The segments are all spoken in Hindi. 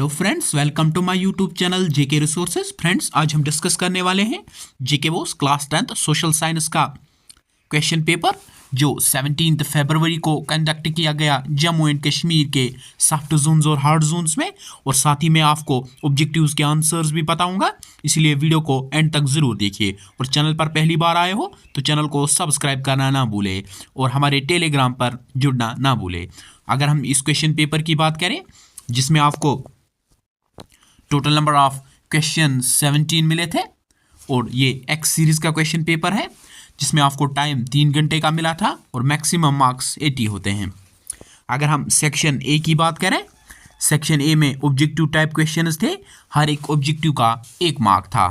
Hello friends, welcome to my YouTube channel JK resources. Friends, आज हम डिस्कस करने वाले हैं JK BOSE class 10th social science का क्वेश्चन पेपर जो 17 फरवरी को कंडक्ट किया गया जम्मू एंड कश्मीर के सॉफ्ट जोन्स और हार्ड जोन्स में। और साथ ही मैं आपको ऑब्जेक्टिव्स के आंसर्स भी बताऊंगा, इसलिए वीडियो को एंड तक ज़रूर देखिए। और चैनल पर पहली बार आए हो तो चैनल को सब्सक्राइब करना ना भूले और हमारे टेलीग्राम पर जुड़ना ना भूले। अगर हम इस क्वेश्चन पेपर की बात करें जिसमें आपको टोटल नंबर ऑफ क्वेश्चन 17 मिले थे और ये एक्स सीरीज का क्वेश्चन पेपर है जिसमें आपको टाइम 3 घंटे का मिला था और मैक्सिमम मार्क्स 80 होते हैं। अगर हम सेक्शन ए की बात करें, सेक्शन ए में ऑब्जेक्टिव टाइप क्वेश्चंस थे, हर एक ऑब्जेक्टिव का 1 मार्क था।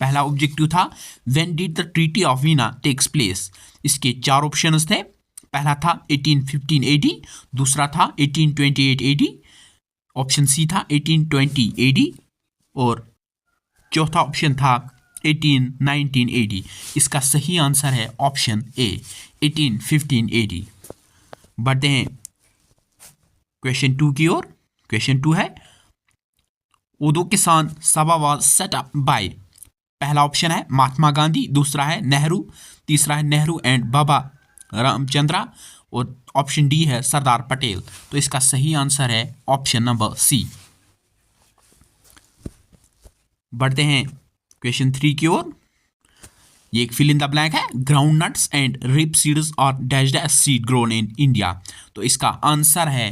पहला ऑब्जेक्टिव था when did the treaty of Vienna takes place. इसके 4 ऑप्शंस थे। पहला था 1815 AD, दूसरा था 1828 AD, ऑप्शन सी था 1820 AD और चौथा ऑप्शन था 1819 AD। इसका सही आंसर है ऑप्शन ए 1815 AD। बढ़ते हैं क्वेश्चन 2 की ओर। क्वेश्चन 2 है उदो किसान सभा वाज सेट अप बाय। पहला ऑप्शन है महात्मा गांधी, दूसरा है नेहरू, तीसरा है नेहरू एंड बाबा रामचंद्रा और ऑप्शन डी है सरदार पटेल। तो इसका सही आंसर है ऑप्शन नंबर सी। बढ़ते हैं क्वेश्चन 3 की ओर। ये एक फिल इन द ब्लैंक है। Ground nuts and rape seeds are dashed as seed grown in India. तो इसका आंसर है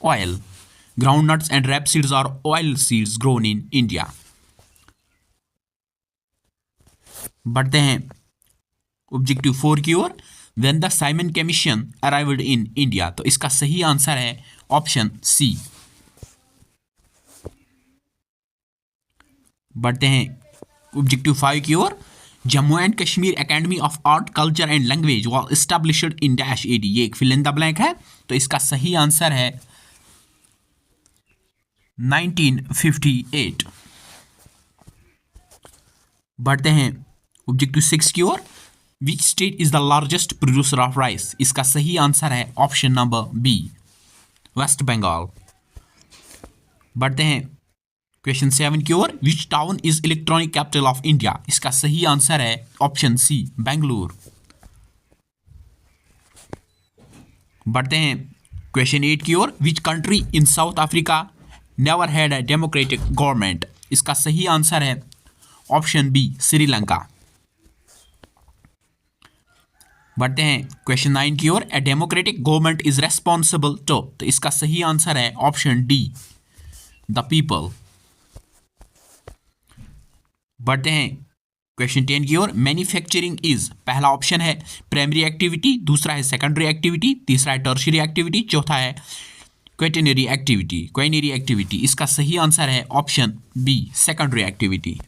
oil. Ground nuts and rape seeds are oil seeds grown in India. बढ़ते हैं ऑब्जेक्टिव 4 की ओर। When the Simon commission arrived in India. तो इसका सही आंसर है ऑप्शन सी। बढ़ते हैं ऑब्जेक्टिव 5 की ओर। Jammu and Kashmir academy of art culture and language was established in dash AD। ये एक फिल इन द ब्लैंक है। तो इसका सही आंसर है 1958। बढ़ते हैं ऑब्जेक्टिव 6 की ओर। Which state is the largest producer of rice. इसका सही आंसर है option number B West Bengal. बढ़ते हैं क्वेश्चन 7 की ओर। Which town is electronic capital of India. इसका सही आंसर है ऑप्शन सी बेंगलुरु। बढ़ते हैं क्वेश्चन 8 की ओर। Which country in South Africa never had a democratic government. इसका सही आंसर है ऑप्शन बी श्रीलंका। बढ़ते हैं क्वेश्चन 9 की ओर। A democratic government is responsible to. तो इसका सही आंसर है ऑप्शन डी द पीपल। बढ़ते हैं क्वेश्चन 10 की ओर। Manufacturing is. पहला ऑप्शन है प्राइमरी एक्टिविटी, दूसरा है सेकेंडरी एक्टिविटी, तीसरा है टर्शियरी एक्टिविटी, चौथा है क्वेटनरी एक्टिविटी। इसका सही आंसर है option B secondary activity.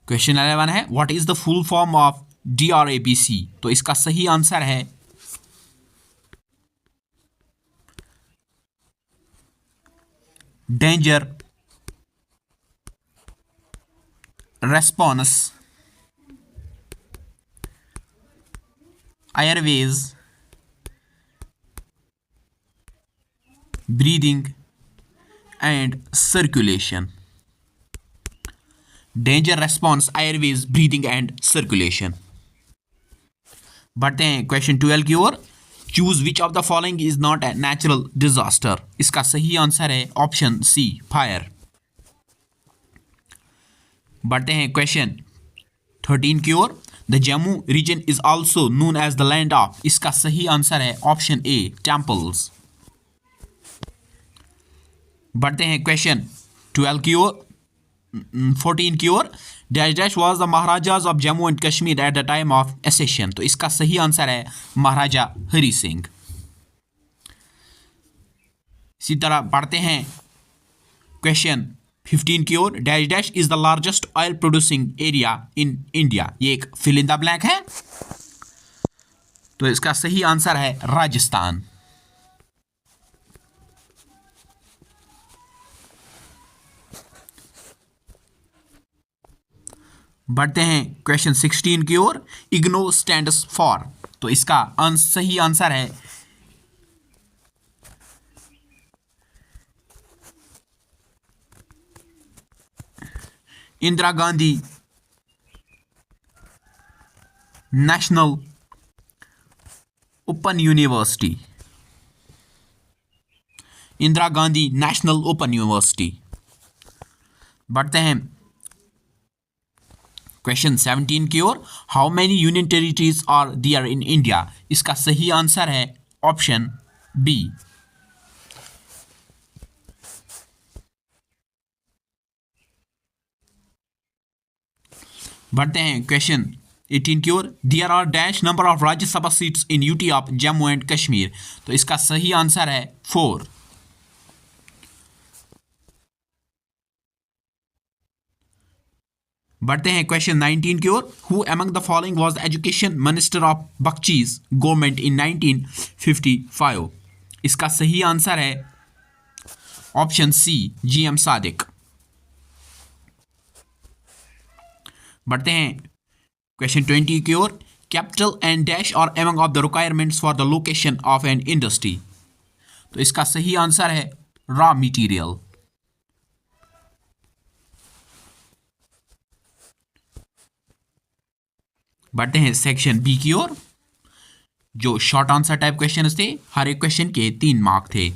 Question 11 है what is the full form of DRABC। तो इसका सही आंसर है danger response airways breathing and circulation. Danger response airways breathing and circulation. बढ़ते हैं क्वेश्चन 12 की ओर। Choose which of the following is not a natural disaster. इसका सही आंसर है ऑप्शन सी फायर। बढ़ते हैं क्वेश्चन 13 की ओर। The Jammu region is also known as the land of. इसका सही आंसर है ऑप्शन ए टेम्पल्स। बढ़ते हैं क्वेश्चन 14 की ओर। Dash dash was the Maharajas of Jammu and Kashmir at the time of accession. तो इसका सही आंसर है महाराजा हरि सिंह। इसी तरह बढ़ते हैं क्वेश्चन 15 की ओर। Dash dash is the largest oil producing area in India. ये एक फिल इन द ब्लैंक है। तो इसका सही आंसर है राजस्थान। बढ़ते हैं क्वेश्चन 16 की ओर। IGNOU stands for. तो इसका सही आंसर है Indira Gandhi National Open University. Indira Gandhi National Open University. बढ़ते हैं क्वेश्चन 17 की ओर। How many union territories are there in India? इसका सही आंसर है ऑप्शन बी। बढ़ते हैं क्वेश्चन 18 की ओर। There are dash number of Rajya Sabha seats in UT of Jammu and Kashmir. तो इसका सही आंसर है 4। बढ़ते हैं क्वेश्चन 19 की ओर। Who among the following was the education minister of Bakshi's government in 1955? इसका सही आंसर है ऑप्शन सी, GM सादिक। बढ़ते हैं क्वेश्चन 20 की ओर। कैपिटल एंड डैश और among of the requirements for the location of an industry. तो इसका सही आंसर है रॉ मटेरियल। बढ़ते हैं सेक्शन बी की ओर, जो शॉर्ट आंसर टाइप क्वेश्चन थे। हर एक क्वेश्चन के 3 मार्क थे।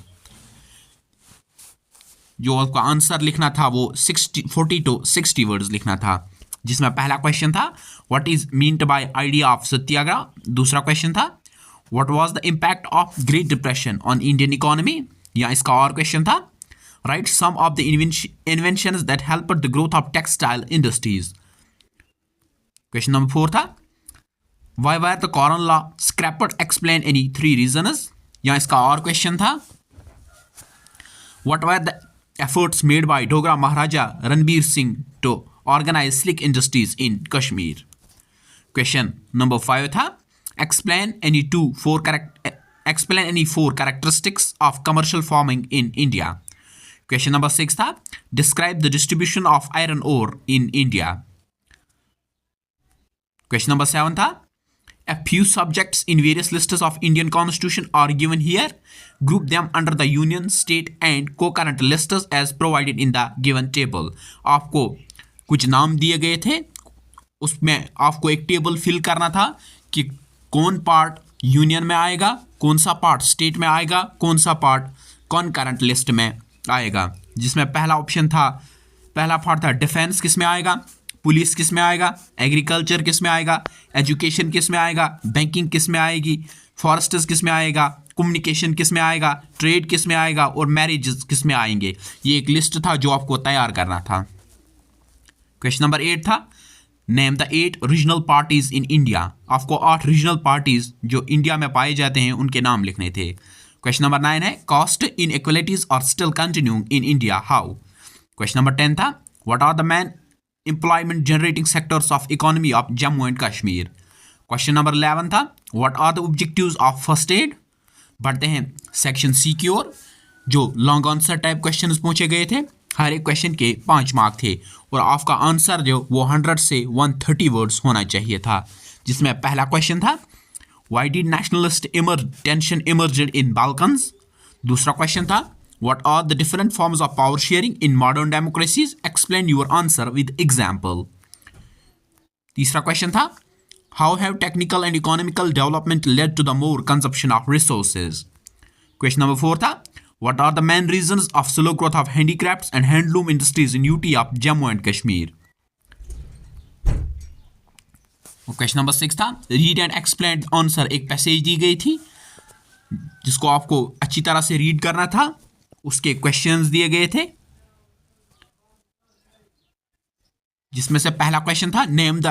जो आपका आंसर लिखना था वो 40 to 60 वर्ड्स लिखना था, जिसमें पहला क्वेश्चन था what is meant by idea of satyagraha. दूसरा क्वेश्चन था what was the impact of great depression on Indian economy, या इसका और क्वेश्चन था write some of the inventions that helped the growth of textile industries. Question number 4 था Why were the Corn Law scrapped? Explain any 3 reasons. या इसका और क्वेश्चन था What were the efforts made by Dogra Maharaja Ranbir Singh to organize slick industries in Kashmir? Question number 5 था Explain any 4 characteristics of commercial farming in India. Question number 6 था Describe the distribution of iron ore in India. Question number 7 था A few subjects in various lists of Indian Constitution are given here. Group them under the union, state and co-current lists as provided in the given table. आपको कुछ नाम दिए गए थे, उसमें आपको एक टेबल फिल करना था कि कौन पार्ट यूनियन में आएगा, कौन सा पार्ट स्टेट में आएगा, कौन सा पार्ट कॉनकरेंट लिस्ट में आएगा। जिसमें पहला ऑप्शन था, पहला पार्ट था डिफेंस किस में आएगा, पुलिस किस में आएगा, एग्रीकल्चर किस में आएगा, एजुकेशन किस में आएगा, बैंकिंग किस में आएगी, फॉरेस्ट्स किस में आएगा, कम्युनिकेशन किस में आएगा, ट्रेड किस में आएगा और मैरिजेस किस में आएंगे। ये एक लिस्ट था जो आपको तैयार करना था। क्वेश्चन नंबर 8 था name the 8 regional parties in India. आपको 8 रीजनल पार्टीज जो इंडिया में पाए जाते हैं उनके नाम लिखने थे। क्वेश्चन नंबर 9 है caste inequalities are still continuing in India, how. Question number 10 था what are the main employment generating sectors of economy of Jammu and Kashmir. Question number 11 था what are the objectives of first aid. बढ़ते हैं सेक्शन सी की ओर, जो लॉन्ग आंसर टाइप क्वेश्चंस पूछे गए थे। हर एक क्वेश्चन के 5 मार्क थे और आपका आंसर जो वो 100 से 130 वर्ड्स होना चाहिए था। जिसमें पहला क्वेश्चन था why did nationalist tension emerged in Balkans. दूसरा क्वेश्चन था What are the different forms of power sharing in modern democracies? Explain your answer with example. तीसरा क्वेश्चन था How have technical and economical development led to the more consumption of resources? Question number 4 था What are the main reasons of slow growth of handicrafts and handloom industries in UT of Jammu and Kashmir? Question number 6 था Read and explain the answer. एक पैसेज दी गई थी जिसको आपको अच्छी तरह से रीड करना था, उसके क्वेश्चंस दिए गए थे। जिसमें से पहला क्वेश्चन था name the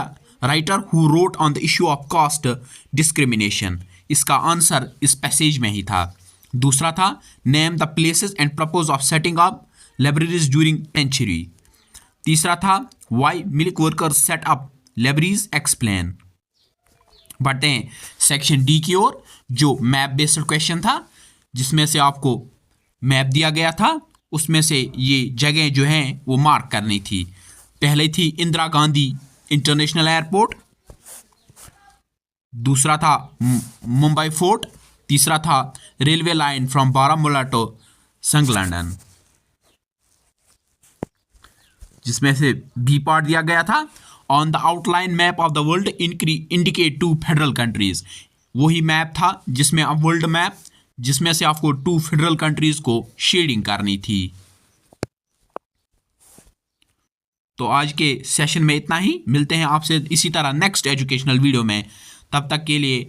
writer who wrote on the issue of caste discrimination. इसका आंसर इस पैसेज में ही था। दूसरा था name the places and purpose of setting up libraries during century. तीसरा था why mill workers set up libraries, explain. बढ़ते हैं सेक्शन डी की ओर, जो मैप बेस्ड क्वेश्चन था, जिसमें से आपको मैप दिया गया था, उसमें से ये जगह जो हैं वो मार्क करनी थी। पहले थी इंदिरा गांधी इंटरनेशनल एयरपोर्ट, दूसरा था मुंबई फोर्ट, तीसरा था railway line from Baramulla to Sangaldan, जिसमें से बी पार्ट दिया गया था on the outline map of the world indicate two federal countries. वही मैप था जिसमें अब वर्ल्ड मैप, जिसमें से आपको 2 फेडरल कंट्रीज को शेडिंग करनी थी। तो आज के सेशन में इतना ही, मिलते हैं आपसे इसी तरह नेक्स्ट एजुकेशनल वीडियो में। तब तक के लिए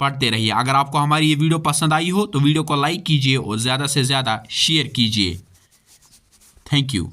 पढ़ते रहिए। अगर आपको हमारी ये वीडियो पसंद आई हो तो वीडियो को लाइक कीजिए और ज़्यादा से ज़्यादा शेयर कीजिए। Thank you.